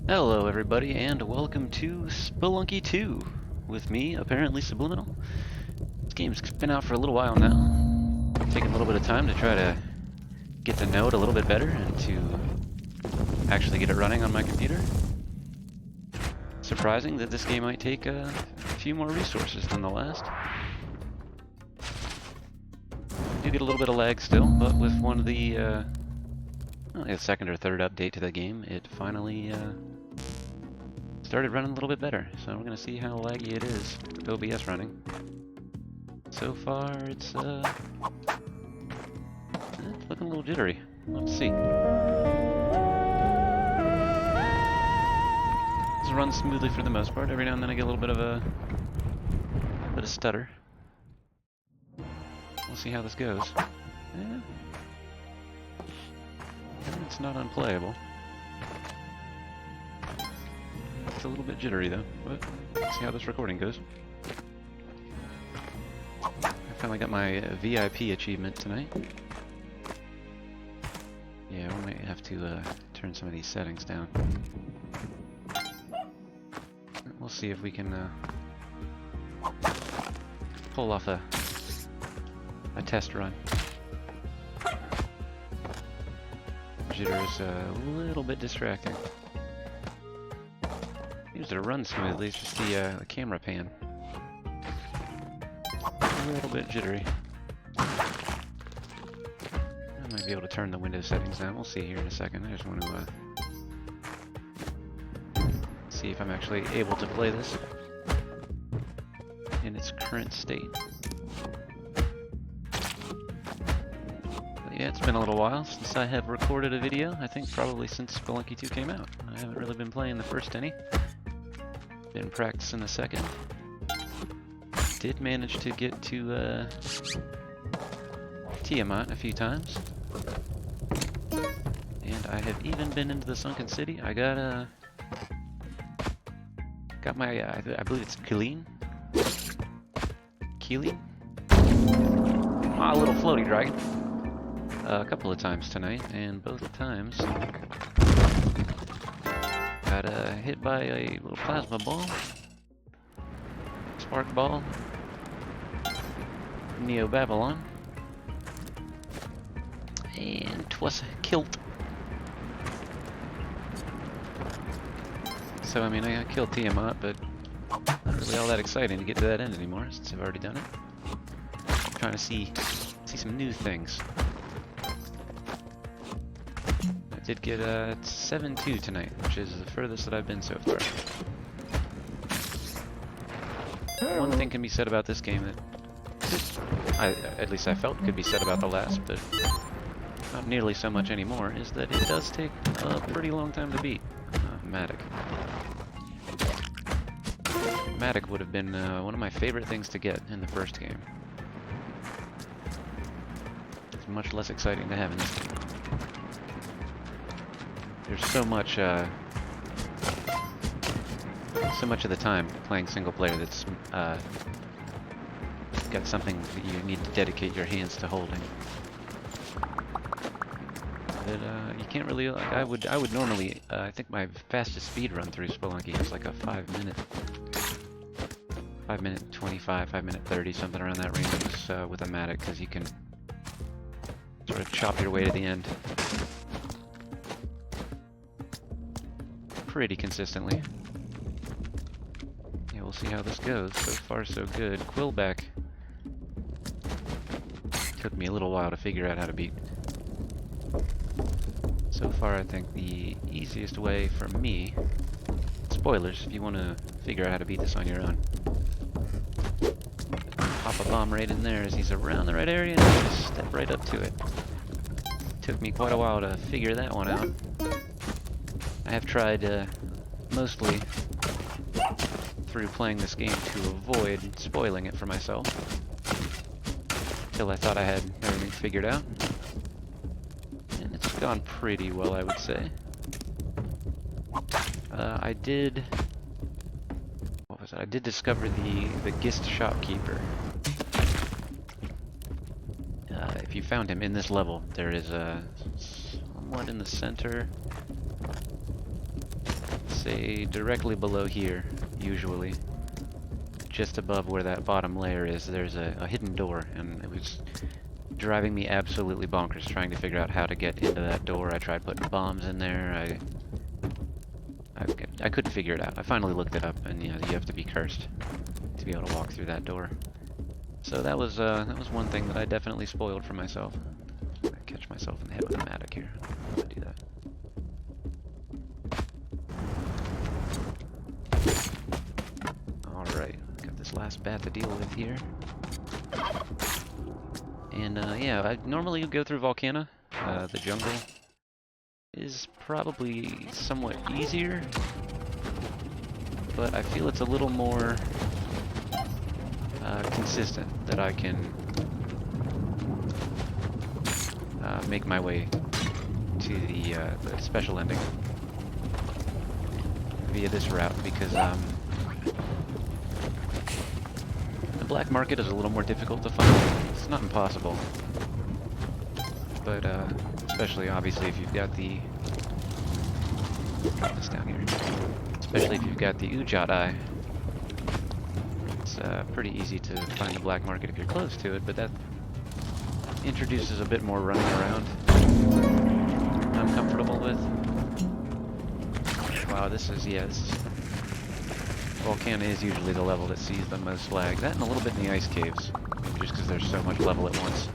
Hello everybody and welcome to Spelunky 2 with me, apparently Subliminal. This game's been out for a little while now. Taking a little bit of time to try to get to know it a little bit better and to actually get it running on my computer. Surprising that this game might take a few more resources than the last. Do get a little bit of lag still, but with one of the second or third update to the game, it finally started running a little bit better. So we're gonna see how laggy it is with OBS running. So far, it's looking a little jittery. Let's see. This runs smoothly for the most part. Every now and then I get a little bit of a stutter. We'll see how this goes. Yeah. It's not unplayable. It's a little bit jittery though, but let's see how this recording goes. I finally got my VIP achievement tonight. Yeah, we might have to turn some of these settings down. We'll see if we can pull off a test run. Jitter is a little bit distracting. Usually it runs smoothly, it's just the camera pan. A little bit jittery. I might be able to turn the Windows settings down. We'll see here in a second. I just want to see if I'm actually able to play this in its current state. Yeah, it's been a little while since I have recorded a video. I think probably since Spelunky 2 came out. I haven't really been playing the first any. Been practicing the second. Did manage to get to Tiamat a few times. And I have even been into the Sunken City. I got my, I believe it's Keeleen? Ah, a little floaty dragon. A couple of times tonight, and both times got hit by a little plasma ball, spark ball, Neo Babylon, and 'twas killed. So I mean, I killed Tiamat, but not really all that exciting to get to that end anymore since I've already done it. I'm trying to see some new things. Did get 7-2 tonight, which is the furthest that I've been so far. One thing can be said about this game that at least I felt could be said about the last, but not nearly so much anymore, is that it does take a pretty long time to beat. Matic. Matic would have been one of my favorite things to get in the first game. It's much less exciting to have in this game. There's so much of the time playing single player that's got something that you need to dedicate your hands to holding. But you can't really, like, I would normally, I think my fastest speed run through Spelunky is like a 5 minute 25, 5 minute 30, something around that range with a Matic, because you can sort of chop your way to the end pretty consistently. Yeah, we'll see how this goes. So far, so good. Quillback took me a little while to figure out how to beat. So far, I think the easiest way for me, spoilers, if you want to figure out how to beat this on your own, pop a bomb right in there as he's around the right area and just step right up to it. Took me quite a while to figure that one out. I have tried mostly through playing this game to avoid spoiling it for myself, till I thought I had everything figured out. And it's gone pretty well, I would say. I did discover the Gist shopkeeper. If you found him in this level, there is somewhat in the center. say directly below here, usually. Just above where that bottom layer is, there's a hidden door, and it was driving me absolutely bonkers trying to figure out how to get into that door. I tried putting bombs in there. I couldn't figure it out. I finally looked it up, and you have to be cursed to be able to walk through that door. So that was one thing that I definitely spoiled for myself. I catch myself in the head with a mattock here. How do I do that? Alright, got this last bat to deal with here. And yeah, I normally go through Volcano. The jungle is probably somewhat easier, but I feel it's a little more consistent, that I can make my way to the special ending via this route, because the black market is a little more difficult to find. It's not impossible, but especially obviously if you've got the drop this down here. Especially if you've got the Ujat eye. It's pretty easy to find the black market if you're close to it, but that introduces a bit more running around I'm comfortable with. Wow, this is Volcano is usually the level that sees the most lag. That and a little bit in the ice caves, just because there's so much level at once.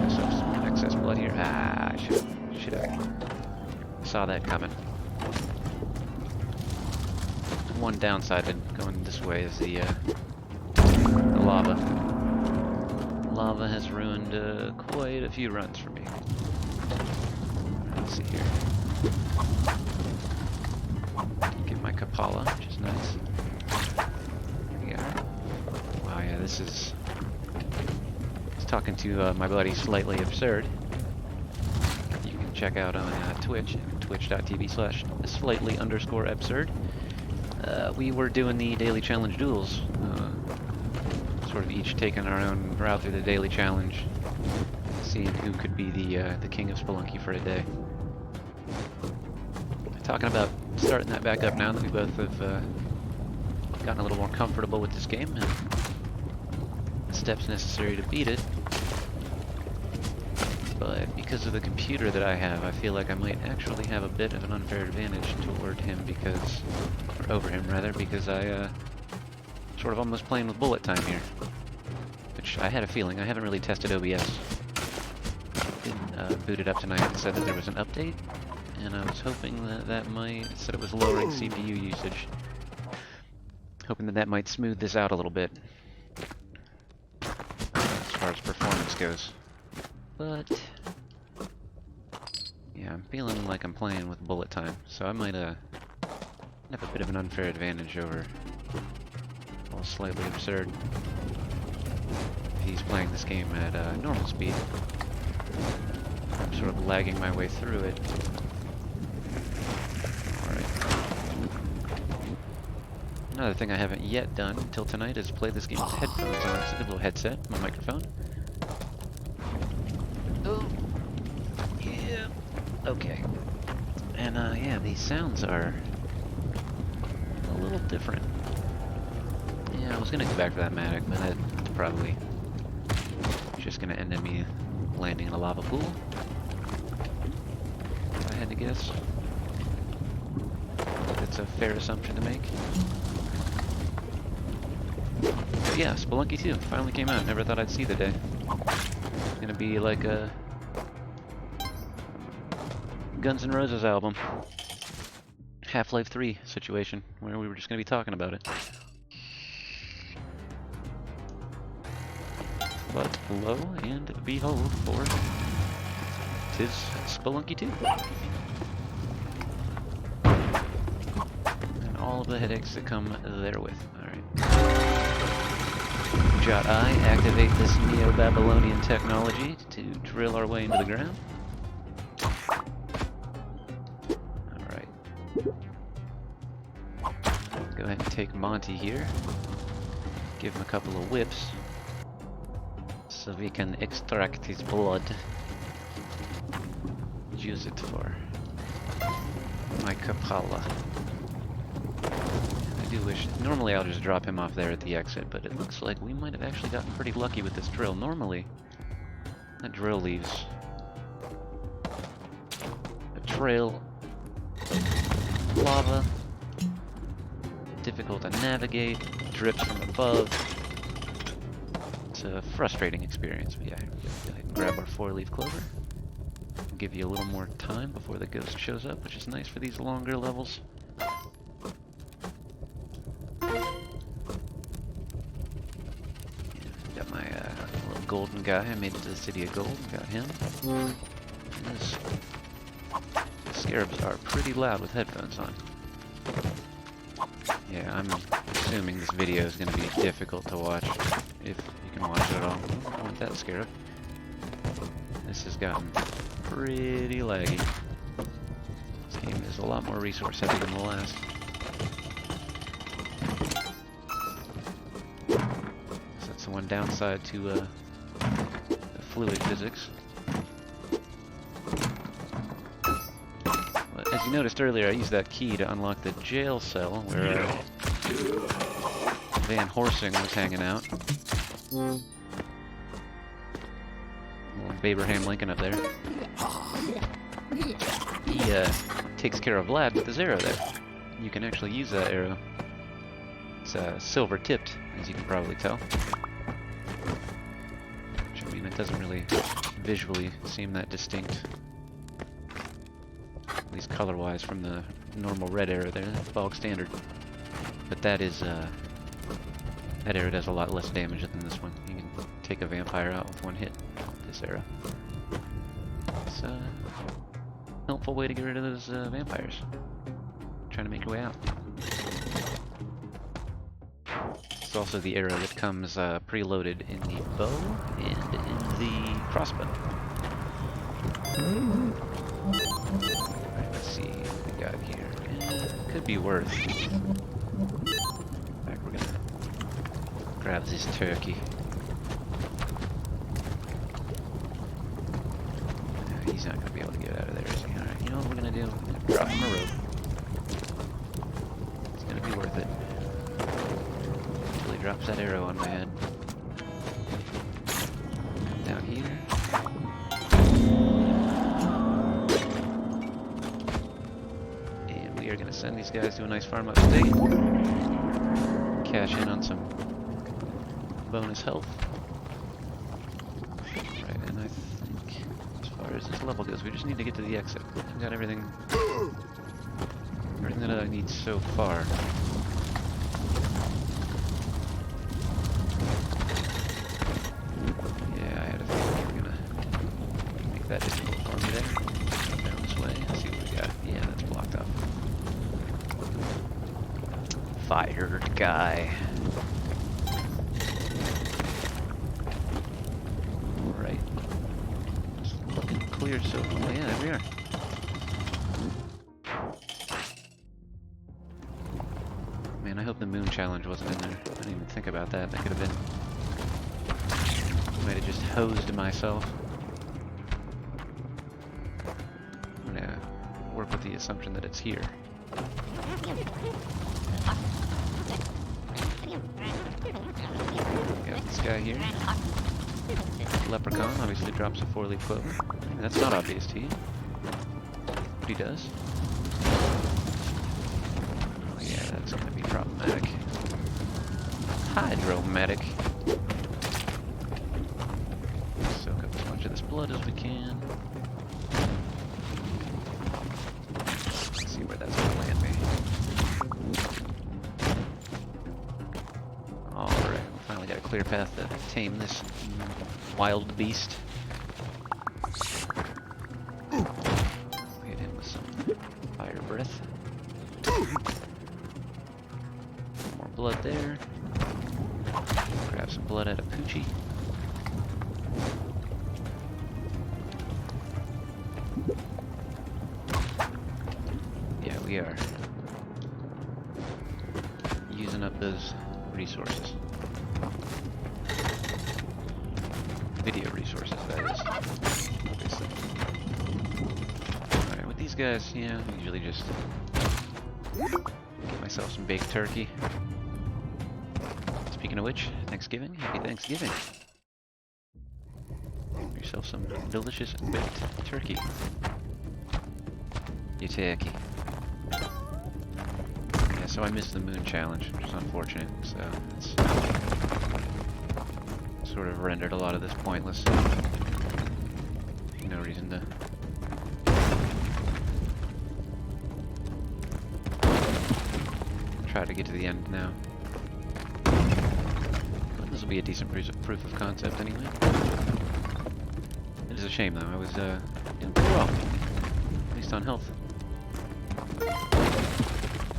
So some excess blood here. Ah, I should have saw that coming. One downside to going this way is the lava. Lava has ruined quite a few runs for me. Let's see here. Get my Kapala, which is nice. Yeah. Wow, yeah, this is... I was talking to my buddy Slightly Absurd. You can check out on Twitch, twitch.tv/slightly_absurd. We were doing the daily challenge duels, sort of each taking our own route through the daily challenge, seeing who could be the king of Spelunky for a day. Talking about starting that back up now that we both have gotten a little more comfortable with this game and the steps necessary to beat it. But because of the computer that I have, I feel like I might actually have a bit of an unfair advantage toward him because, or over him rather, because I sort of almost playing with bullet time here. Which I had a feeling. I haven't really tested OBS. Didn't boot it up tonight and said that there was an update, and I was hoping that might, it said it was lowering CPU usage. Hoping that might smooth this out a little bit as far as performance goes. But yeah, I'm feeling like I'm playing with bullet time, so I might have a bit of an unfair advantage over Slightly Absurd. He's playing this game at normal speed. I'm sort of lagging my way through it. Alright. Another thing I haven't yet done until tonight is play this game with headphones on. It's a little headset, my microphone. Oh, yeah. Okay. And yeah, these sounds are a little different. Yeah, I was gonna go back for that mattock, but that's probably just gonna end in me landing in a lava pool, if I had to guess. That's a fair assumption to make. But yeah, Spelunky 2 finally came out. Never thought I'd see the day. It's gonna be like a Guns N' Roses album, Half-Life 3 situation, where we were just gonna be talking about it. But lo and behold, for 'tis Spelunky 2. And all of the headaches that come therewith. Alright. Jot I, activate this Neo-Babylonian technology to drill our way into the ground. Alright. Go ahead and take Monty here. Give him a couple of whips, so we can extract his blood. Use it for my Kapala. I do wish... Normally I'll just drop him off there at the exit, but it looks like we might have actually gotten pretty lucky with this drill. Normally, that drill leaves a trail of lava, difficult to navigate, drips from above. It's a frustrating experience, but yeah, go ahead and grab our 4-leaf clover. Give you a little more time before the ghost shows up, which is nice for these longer levels. Got my little golden guy. I made it to the City of Gold. Got him. Those scarabs are pretty loud with headphones on. Yeah, I'm assuming this video is going to be difficult to watch, if you can watch it at all. I don't want that scarab. This has gotten pretty laggy. This game is a lot more resource heavy than the last. So that's the one downside to the fluid physics. But as you noticed earlier, I used that key to unlock the jail cell where Van Horsing was hanging out. Little Abraham Lincoln up there. He takes care of Vlad with his arrow there. You can actually use that arrow. It's silver tipped, as you can probably tell. Which, I mean, it doesn't really visually seem that distinct. At least color-wise from the normal red arrow there, bog standard. But that is, that arrow does a lot less damage than this one. You can take a vampire out with one hit with this arrow. It's a helpful way to get rid of those vampires. Trying to make your way out. It's also the arrow that comes preloaded in the bow and in the crossbow. Alright, let's see what we got here. Could be worth. In fact, we're gonna grab this turkey. He's not gonna be able to get out of there, is he? Alright, you know what we're gonna do? We're gonna drop him a rope. It's gonna be worth it. Until he drops that arrow on my head. Down here. And we are gonna send these guys to a nice farm upstate. Cash in on some bonus health. Right, and I think as far as this level goes, we just need to get to the exit. We've got everything that I need so far. Yeah, I had a feeling you were gonna make that difficult for me there. Down this way, let's see what we got. Yeah, that's blocked up. Fired guy. Right. Just looking cleared so far. Oh yeah, there we are. Man, I hope the moon challenge wasn't in there. I didn't even think about that. That could have been... I might have just hosed myself. I'm gonna work with the assumption that it's here. Got this guy here. Leprechaun obviously drops a 4-leaf clover. That's not obvious to you. But he does. Oh yeah, that's gonna be problematic. Hydromatic. Soak up as much of this blood as we can. Let's see where that's gonna land me. Alright, we finally got a clear path to tame this wild beast. Hit him with some fire breath. More blood there. Grab some blood out of Poochie. Yeah, we are using up those resources. Video resources, that is. Obviously. Alright, with these these guys, yeah, I usually just get myself some baked turkey. Speaking of which, Thanksgiving, happy Thanksgiving. Have yourself some delicious baked turkey. You turkey. Yeah, so I missed the moon challenge, which is unfortunate, so it's sort of rendered a lot of this pointless. No reason to try to get to the end now. But this will be a decent proof of concept anyway. It is a shame though, I was doing pretty well. At least on health.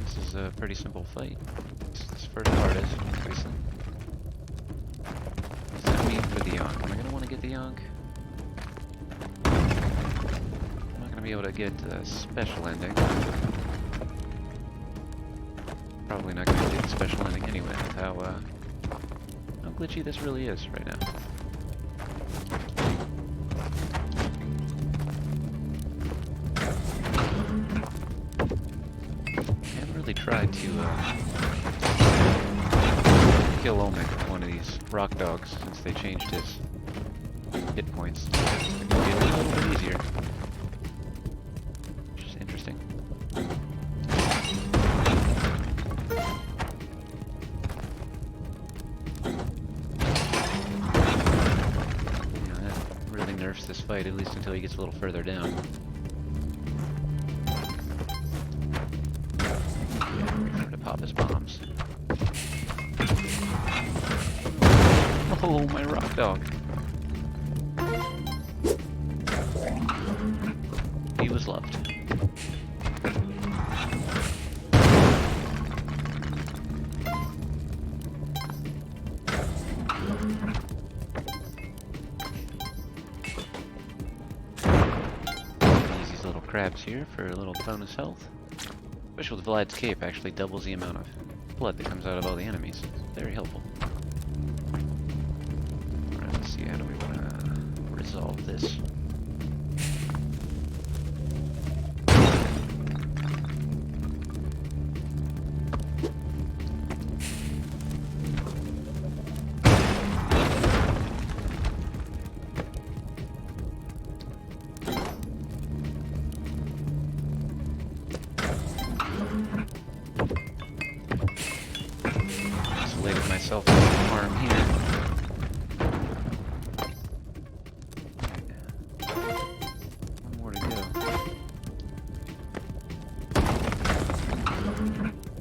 This is a pretty simple fight. This first part is, obviously. What does that mean for the Yonk? Am I going to want to get the Yonk? I'm not going to be able to get the special ending. Probably not going to get the special ending anyway, with how glitchy this really is right now. Tried to kill Omen, one of these rock dogs, since they changed his hit points. It could be a little bit easier. Which is interesting. Yeah, that really nerfs this fight, at least until he gets a little further down. Pop his bombs. Oh, my rock dog. He was loved. Use these little crabs here for a little bonus health. Especially with Vlad's cape, actually doubles the amount of blood that comes out of all the enemies. It's very helpful. Alright, let's see, how do we want to resolve this? Myself harm here. One more to go.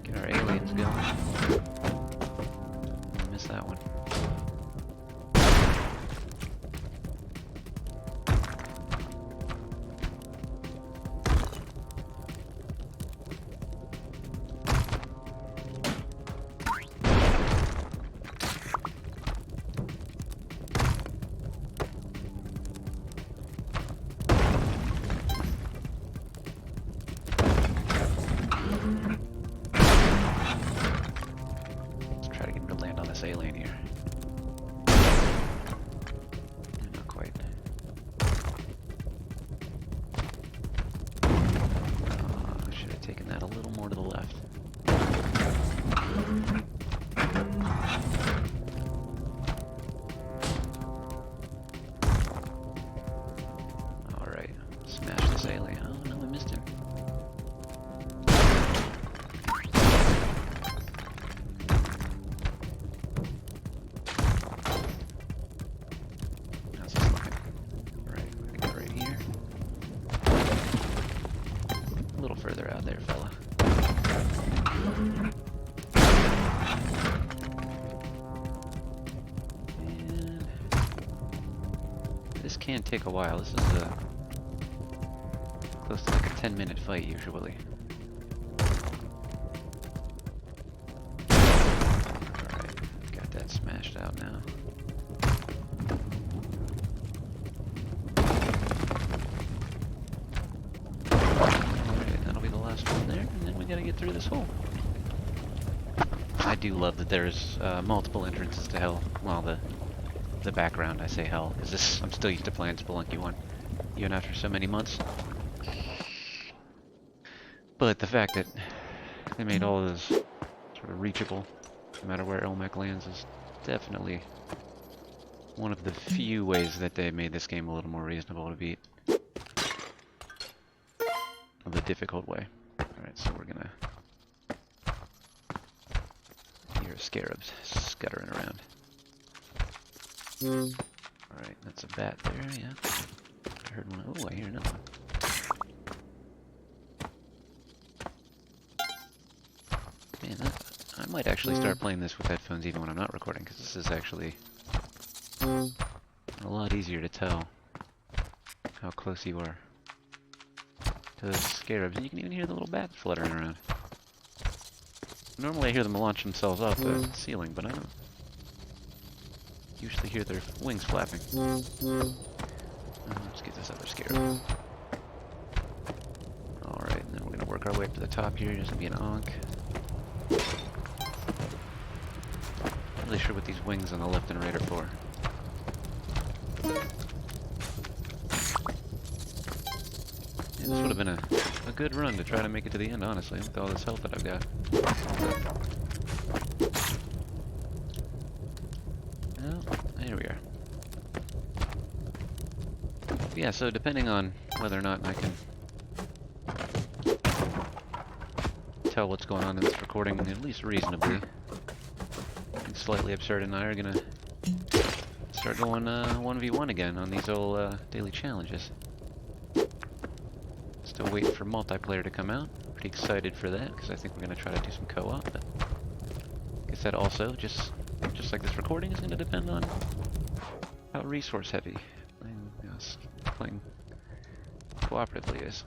Get our aliens going. I missed that one. Alien here. Not quite. Should have taken that a little more to the left. Alright, smash this alien. Oh no, I missed him. Further out there, fella. And this can take a while. This is close to like a 10-minute fight usually. Alright, got that smashed out now. Gotta get through this hole. I do love that there's multiple entrances to hell. Well, the background, I say hell, is this. I'm still used to playing Spelunky 1, even after so many months. But the fact that they made all of this sort of reachable, no matter where Elmec lands, is definitely one of the few ways that they made this game a little more reasonable to beat. Of the difficult way. Alright, so we're gonna hear scarabs scuttering around. Alright, that's a bat there, yeah. I heard one. Oh, I hear another one. Man, I might actually start playing this with headphones even when I'm not recording, because this is actually a lot easier to tell how close you are to those scarabs. And you can even hear the little bats fluttering around. Normally I hear them launch themselves off the ceiling, but I don't usually hear their wings flapping. Let's get this other scarab. Alright, and then we're going to work our way up to the top here, just to be an onk. Not really sure what these wings on the left and right are for. Yeah, this would have been a good run to try to make it to the end, honestly, with all this health that I've got. Oh, there we are. Yeah, so depending on whether or not I can tell what's going on in this recording, at least reasonably, I think Slightly Absurd and I are gonna start going 1v1 again on these old daily challenges. Still waiting for multiplayer to come out. Pretty excited for that, because I think we're gonna try to do some co-op, but I guess that also, just like this recording, is gonna depend on how resource heavy playing cooperatively is.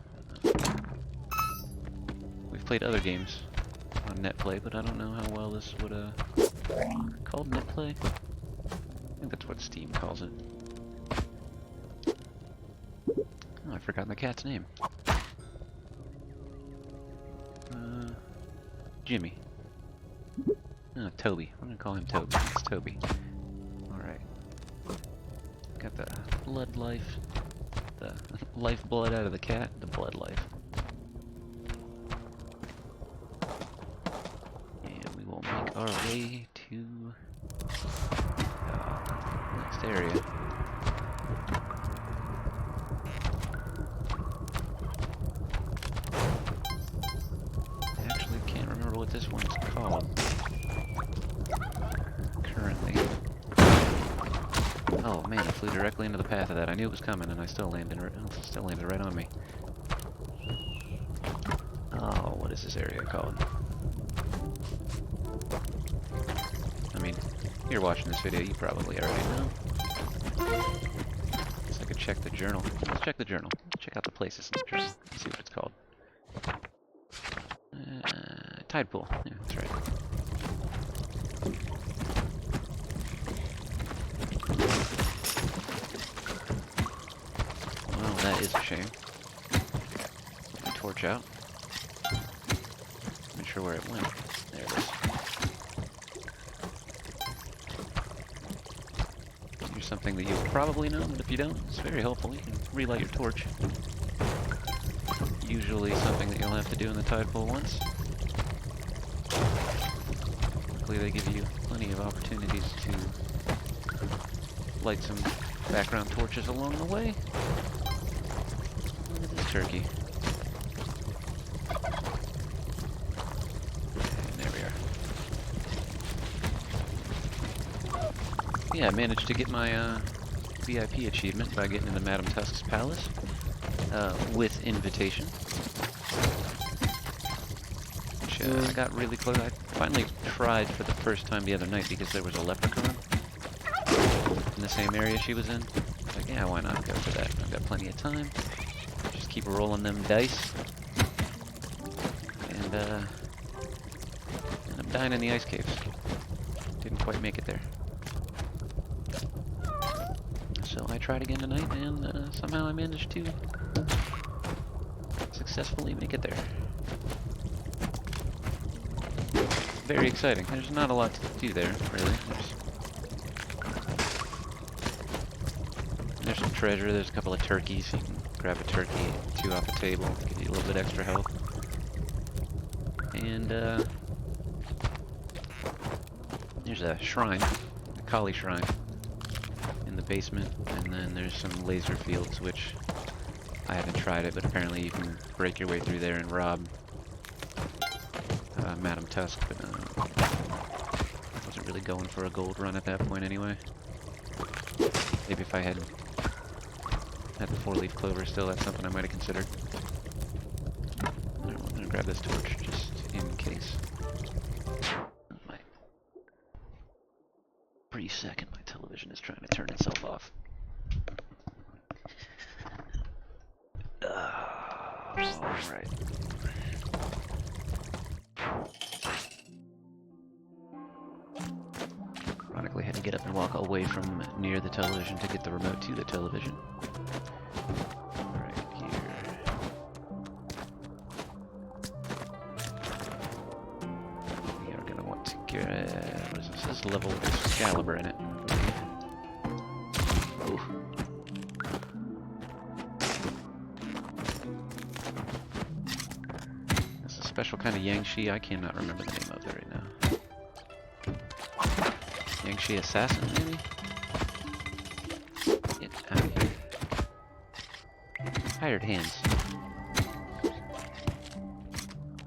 We've played other games on netplay, but I don't know how well this would called netplay. I think that's what Steam calls it. Oh, I've forgotten the cat's name. Jimmy. No, Toby. I'm gonna call him Toby. It's Toby. Alright. Got the blood life. The lifeblood out of the cat. The blood life. And we will make our way to next area. I actually can't remember what this one's called currently. Oh man, I flew directly into the path of that. I knew it was coming, and I still landed right on me. Oh, what is this area called? I mean, if you're watching this video, you probably already know. Guess I could check the journal. Let's check the journal. Check out the places in the journal. Let's see what it's called. Tide pool. Yeah, that's right. Well, that is a shame. Put my torch out. Not sure where it went. There it is. Here's something that you'll probably know, but if you don't, it's very helpful. You can relight your torch. Usually something that you'll have to do in the tide pool once. Luckily they give you plenty of opportunities to light some background torches along the way. Look at this turkey. And there we are. Yeah, I managed to get my VIP achievement by getting into Madame Tusk's palace with invitation. Which I got really close. I finally tried for the first time the other night because there was a Leprechaun in the same area she was in. Like, yeah, why not go for that? I've got plenty of time. Just keep rolling them dice. And I'm dying in the ice caves. Didn't quite make it there. So I tried again tonight, and somehow I managed to successfully make it there. Very exciting. There's not a lot to do there, really. There's some treasure. There's a couple of turkeys. You can grab a turkey, 2 off the table, give you a little bit extra health. And there's a shrine, a Kali shrine, in the basement, and then there's some laser fields, which I haven't tried it, but apparently you can break your way through there and rob Madam Tusk, but I wasn't really going for a gold run at that point anyway. Maybe if I had the 4-leaf clover still, that's something I might have considered. I'm gonna grab this torch just in case. My brief second, my television is trying to turn itself off. Alright. Ironically, I had to get up and walk away from near the television to get the remote to the television. Right here. We are going to want to get... what is this? This is level with Excalibur in it. Ooh. This is a special kind of Yangshi. I cannot remember the name of it right now. Yangshi Assassin, maybe? Get out of here. Hired hands.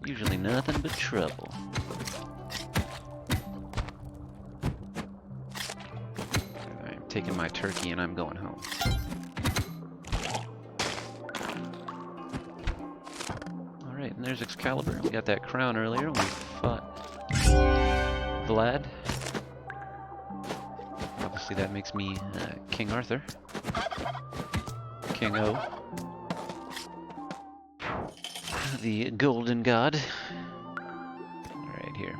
Usually nothing but trouble. I'm taking my turkey and I'm going home. Alright, and there's Excalibur. We got that crown earlier when we fought Vlad. Obviously that makes me King Arthur. King O. The Golden God. Right here.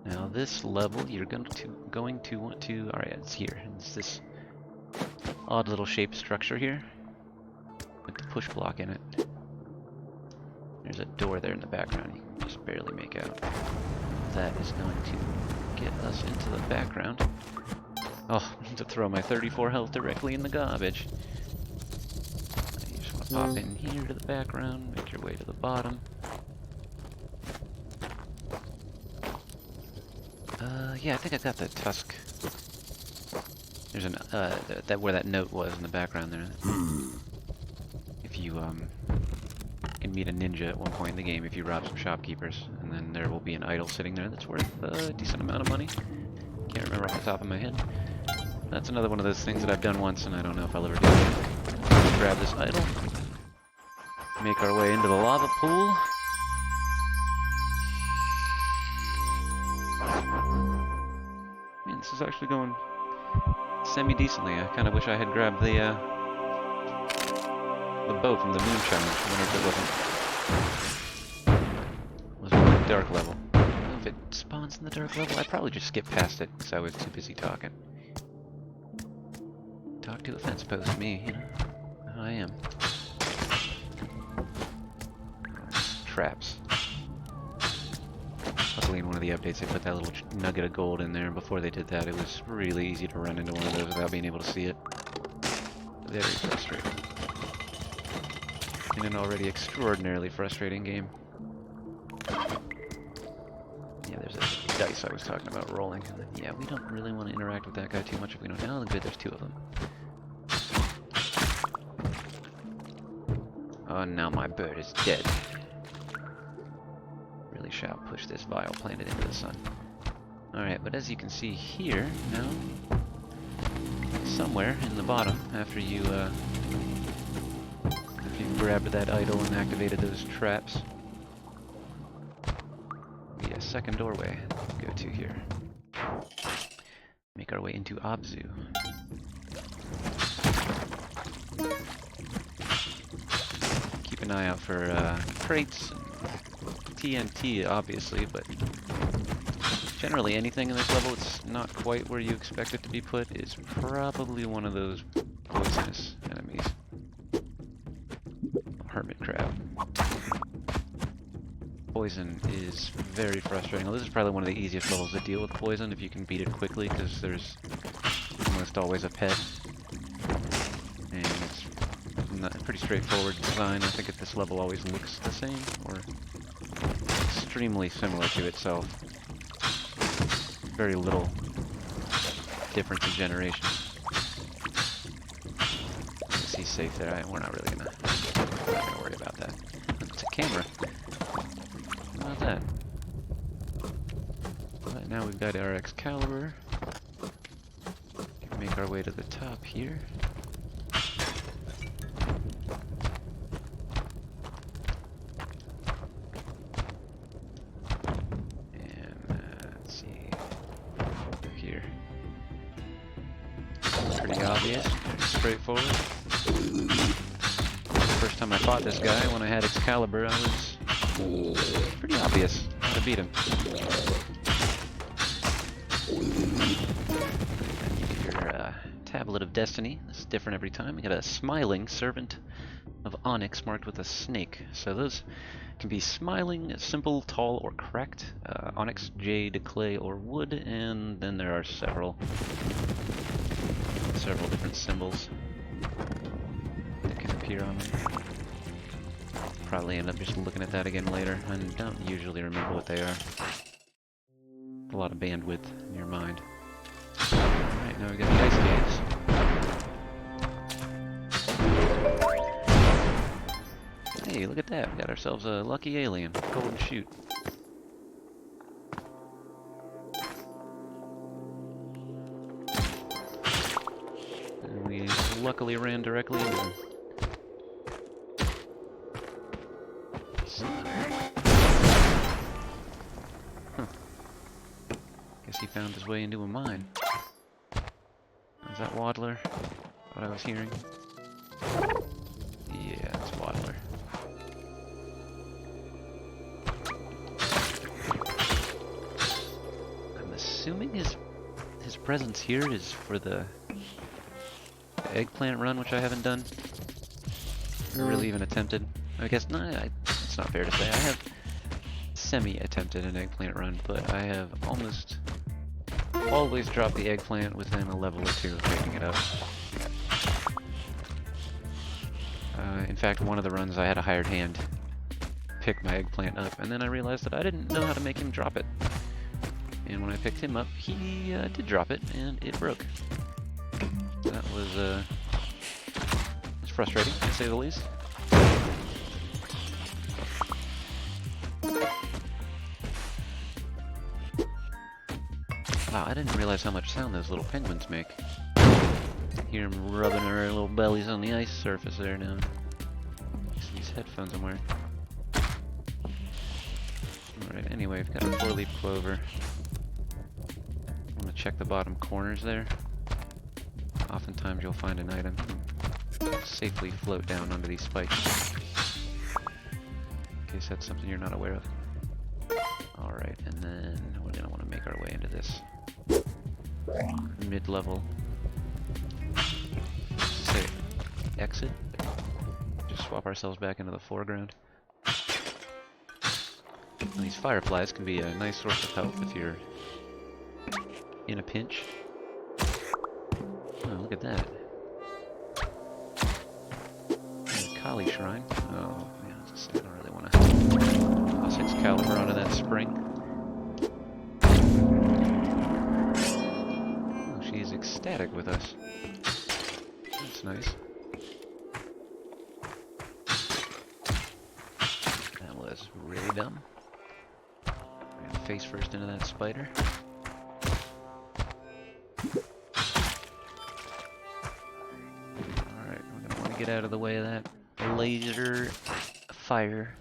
Now this level you're going to want to... Alright, it's here. It's this odd little shaped structure here with the push block in it. There's a door there in the background you can just barely make out. That is going to get us into the background. Oh, to throw my 34 health directly in the garbage. You just want to pop in here to the background, make your way to the bottom. Yeah, I think I got the tusk. There's an that where that note was in the background there. If you can meet a ninja at one point in the game if you rob some shopkeepers, and then there will be an idol sitting there that's worth a decent amount of money. Can't remember off the top of my head. That's another one of those things that I've done once, and I don't know if I'll ever do it. Grab this idol, make our way into the lava pool. Man, this is actually going semi-decently. I kind of wish I had grabbed the bow from the moon challenge. I wonder if it was a dark level. I don't know if it spawns in the dark level. I probably just skipped past it because I was too busy talking. Talk to a fence post, me, you know how I am. Traps. Luckily in one of the updates they put that little nugget of gold in there, and before they did that it was really easy to run into one of those without being able to see it. Very frustrating. In an already extraordinarily frustrating game. Yeah, there's a dice I was talking about rolling. And then, yeah, we don't really want to interact with that guy too much if we don't know. Oh, good, there's two of them. Oh, now my bird is dead. Really shall push this vial planet into the sun. Alright, but as you can see here, now, somewhere in the bottom, after you grabbed that idol and activated those traps, be a second doorway to go to here. Make our way into Abzu. Keep an eye out for crates and TNT, obviously, but generally anything in this level that's not quite where you expect it to be put is probably one of those poisonous enemies. Hermit crab. Poison is very frustrating. Well, this is probably one of the easiest levels to deal with poison if you can beat it quickly, because there's almost always a pet, and it's pretty straightforward design. I think at this level always looks the same, or extremely similar to itself. Very little difference in generation. He's safe there. We're not really gonna worry about that. It's a camera. How about that? Right, now we've got our Excalibur. Make our way to the top here. And let's see. Over here. Pretty obvious. Pretty straightforward. First time I fought this guy, when I had Excalibur, I was pretty obvious how to beat him. Your Tablet of Destiny. This is different every time. You got a smiling servant of Onyx marked with a snake. So those can be smiling, simple, tall, or cracked. Onyx, jade, clay, or wood. And then there are several different symbols that can appear on them. Probably end up just looking at that again later. I don't usually remember what they are. A lot of bandwidth in your mind. Alright, now we got the ice caves. Hey, look at that. We got ourselves a lucky alien. Golden chute. And we luckily ran directly into him. Huh. Guess he found his way into a mine. Is that Waddler? What I was hearing? Yeah, it's Waddler. I'm assuming his presence here is for the eggplant run, which I haven't done. Or really even attempted. I guess, no, it's not fair to say. I have semi-attempted an eggplant run, but I have almost always dropped the eggplant within a level or two of picking it up. In fact, one of the runs I had a hired hand pick my eggplant up, and then I realized that I didn't know how to make him drop it. And when I picked him up, he did drop it, and it broke. That was frustrating, to say the least. Wow, I didn't realize how much sound those little penguins make. Hear them rubbing their little bellies on the ice surface there now. These headphones I'm wearing. Alright, anyway, we've got a 4-leaf clover. I'm gonna check the bottom corners there. Oftentimes you'll find an item. Safely float down under these spikes. In case that's something you're not aware of. Alright, and then we're gonna want to make our way into this mid-level, say, exit. Just swap ourselves back into the foreground. And these fireflies can be a nice source of help if you're in a pinch. Oh, look at that. Kali Shrine. Oh, yeah, I don't really want to toss Excalibur onto that spring. Oh, she's ecstatic with us. That's nice. That was really dumb. We're gonna face first into that spider. Alright, we're gonna want to get out of the way of that laser fire.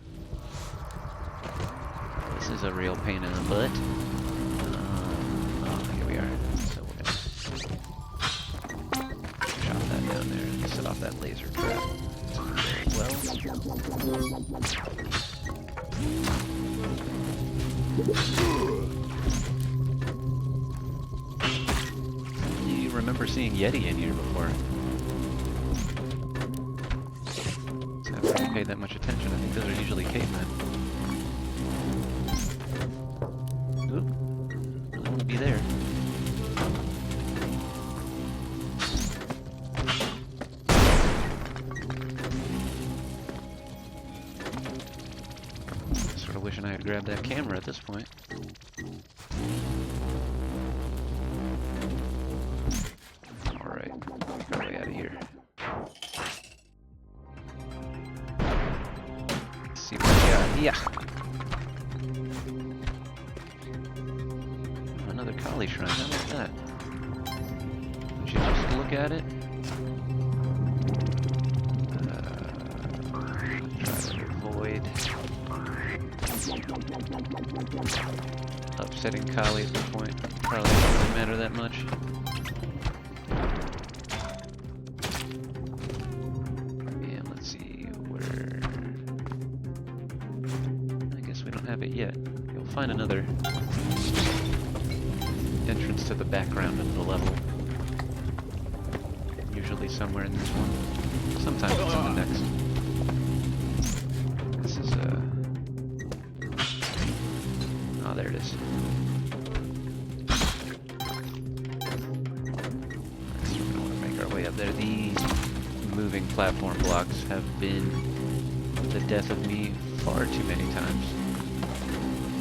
This is a real pain in the butt. Oh, here we are. So we're gonna chop that down there and set off that laser trap. Well. You remember seeing Yeti in here before? I haven't really paid that much attention. I think those are usually cavemen. Oop. Really want to be there. wishing I had grabbed that camera at this point. Alright, get our way out of here. Let's see what we got. Yeah! Another Kali Shrine, how about that? Would you just look at it? Try to avoid upsetting Kali at this point. Probably doesn't matter that much. And let's see where... I guess we don't have it yet. You'll find another entrance to the background of the level. Usually somewhere in this one. Sometimes it's in the next. This is oh, there it is. So we're gonna want to make our way up there. These moving platform blocks have been the death of me far too many times.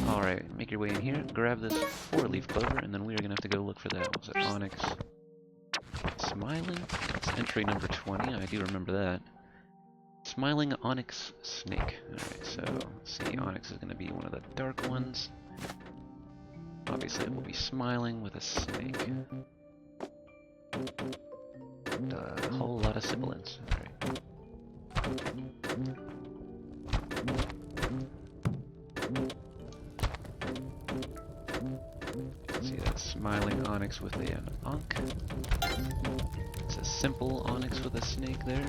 Alright, make your way in here, grab this 4-leaf clover, and then we are going to have to go look for that. What was it? Onyx Smiling? That's entry number 20, I do remember that. Smiling Onyx Snake. Alright, so let's see, Onyx is going to be one of the dark ones. Obviously it will be smiling with a snake. And a whole lot of sibilants. Alright. See that smiling onyx with an ankh. It's a simple onyx with a snake there.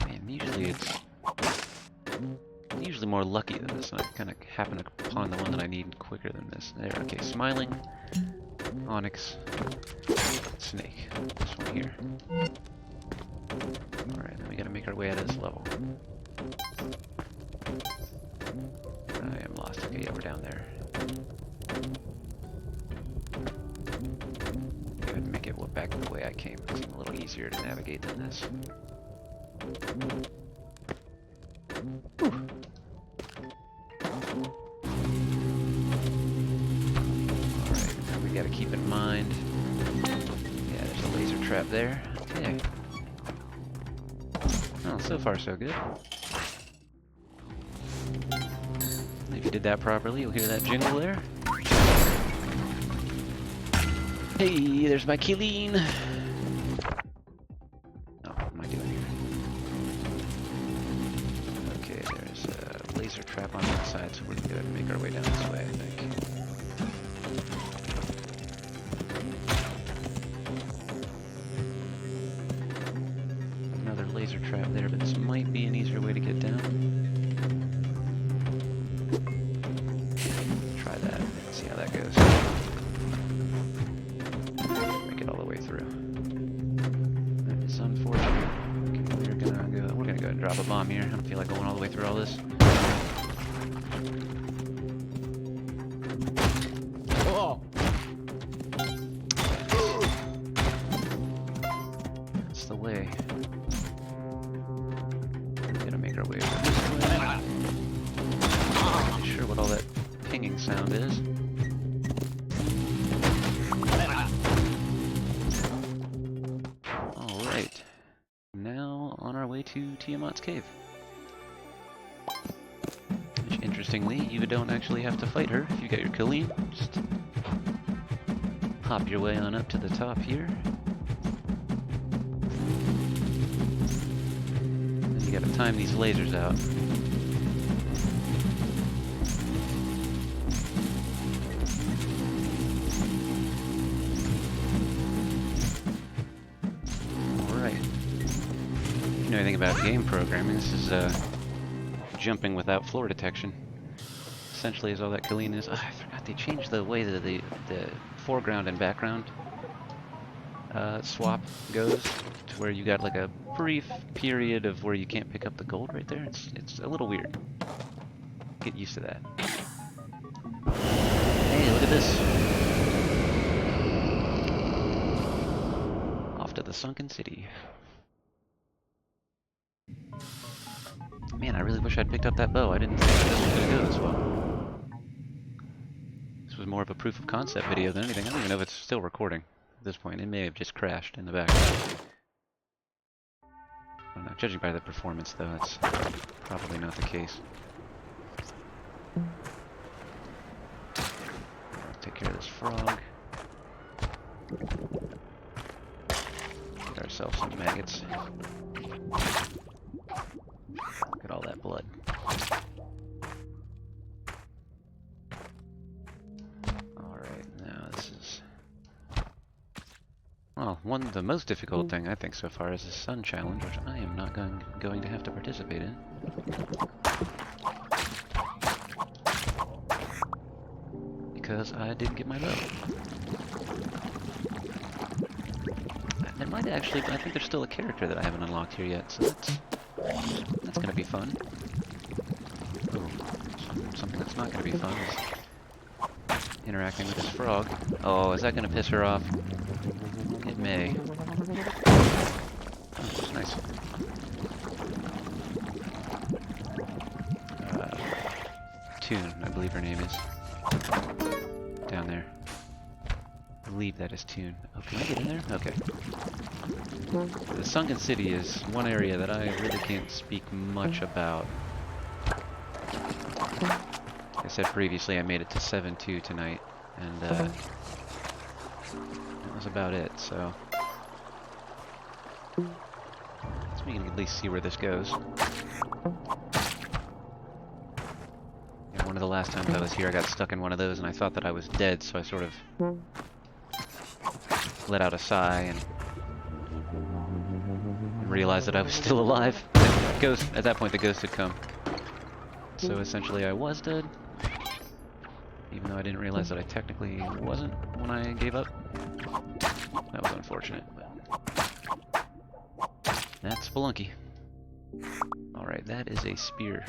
Man, usually it's more lucky than this, and I kind of happen upon the one that I need quicker than this. There, okay, smiling, onyx, snake. This one here. Alright, then we gotta make our way out of this level. I am lost. Okay, yeah, we're down there. Go ahead and make it back the way I came. It seems a little easier to navigate than this. Whew. Gotta keep in mind. Yeah, there's a laser trap there. Okay. Well, so far so good. If you did that properly, you'll hear that jingle there. Hey, there's my Killeen. Oh, what am I doing here? Okay, there's a laser trap on that side, so we're gonna make our way down this way, I think. Laser trap there, but this might be an easier way to get down. Try that, see how that goes. Make it all the way through. That is unfortunate. Okay, we're gonna go ahead and drop a bomb here. I don't feel like going all the way through all this. Oh. That's the way. Our way over this way. Not sure what all that pinging sound is. Alright. Now on our way to Tiamats Cave. Which, interestingly, you don't actually have to fight her if you got your Killeen. Just hop your way on up to the top here. You gotta time these lasers out. Alright. If you know anything about game programming, this is jumping without floor detection. Essentially is all that Killeen is. Oh, I forgot they changed the way that the foreground and background swap goes, to where you got like a brief period of where you can't pick up the gold right there. It's a little weird. Get used to that. Hey, look at this. Off to the Sunken City. Man, I really wish I'd picked up that bow. I didn't think this was gonna go this well. This was more of a proof of concept video than anything. I don't even know if it's still recording at this point. It may have just crashed in the background. I don't know. Judging by the performance, though, that's probably not the case. Take care of this frog. Get ourselves some maggots. Look at all that blood. Alright, now this is... Well, the most difficult thing I think so far is the sun challenge, which I am not going to have to participate in. Because I didn't get my bow. There might actually, I think there's still a character that I haven't unlocked here yet, so that's gonna be fun. Ooh, something that's not gonna be fun is interacting with this frog. Oh, is that gonna piss her off? It may. Oh, nice. Toon, I believe her name is. Down there. I believe that is Toon. Oh, can I get in there? Okay. The Sunken City is one area that I really can't speak much about. Like I said previously, I made it to 7-2 tonight, and that was about it, so... we can at least see where this goes. One of the last times I was here, I got stuck in one of those and I thought that I was dead, so I sort of let out a sigh and realized that I was still alive. At that point, the ghost had come. So essentially, I was dead, even though I didn't realize that I technically wasn't when I gave up. That was unfortunate, but that's Spelunky. Alright, that is a spear.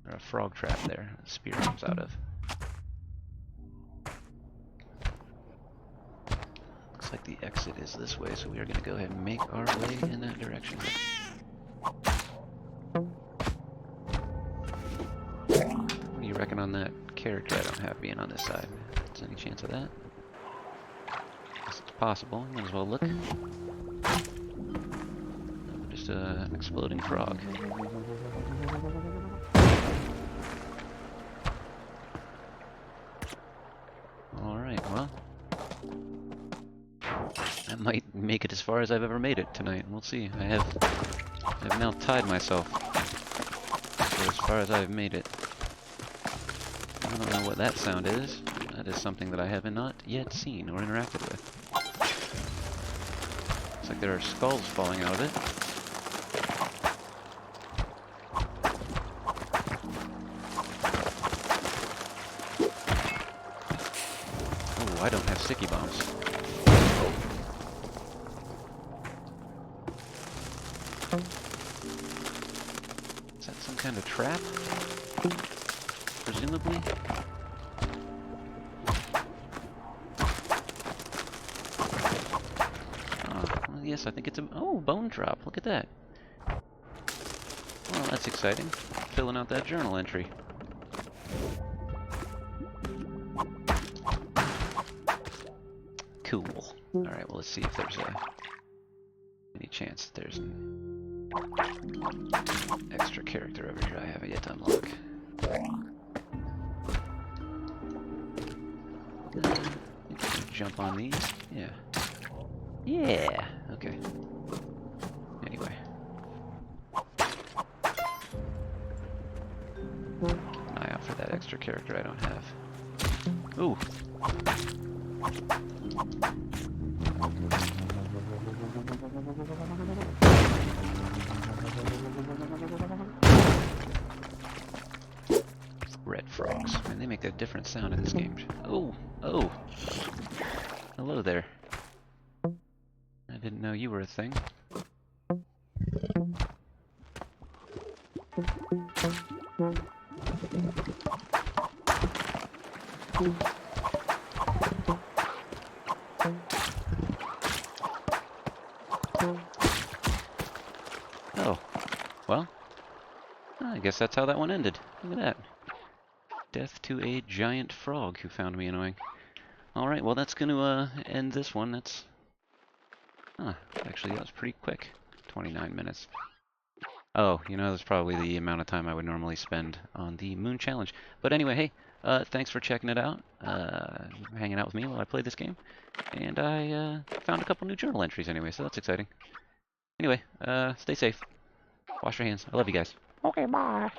Or a frog trap there. A spear comes out of. Looks like the exit is this way, so we are going to go ahead and make our way in that direction. What do you reckon on that character I don't have being on this side? Is there any chance of that? Guess it's possible. Might as well look. Just an exploding frog. Alright, well, that might make it as far as I've ever made it tonight. We'll see. I've now tied myself for as far as I've made it. I don't know what that sound is. That is something that I have not yet seen or interacted with. Looks like there are skulls falling out of it. I don't have sticky bombs. Is that some kind of trap? Presumably? Well, yes, I think it's a... Oh, bone drop. Look at that. Well, that's exciting. Filling out that journal entry. Cool. Alright, well, let's see if there's any chance that there's an extra character over here I haven't yet to unlock. Jump on these? Yeah. Yeah! Okay. Anyway. Keep an eye out for that extra character I don't have. Ooh! Red frogs. Man, they make a different sound in this game. Oh! Oh! Hello there. I didn't know you were a thing. Oh, well, I guess that's how that one ended. Look at that. Death to a giant frog who found me annoying. Alright, well that's gonna end this one. That's... actually that was pretty quick. 29 minutes. Oh, you know, that's probably the amount of time I would normally spend on the Moon Challenge. But anyway, hey, thanks for checking it out, hanging out with me while I played this game. And I found a couple new journal entries anyway, so that's exciting. Anyway, stay safe. Wash your hands. I love you guys. Okay, bye.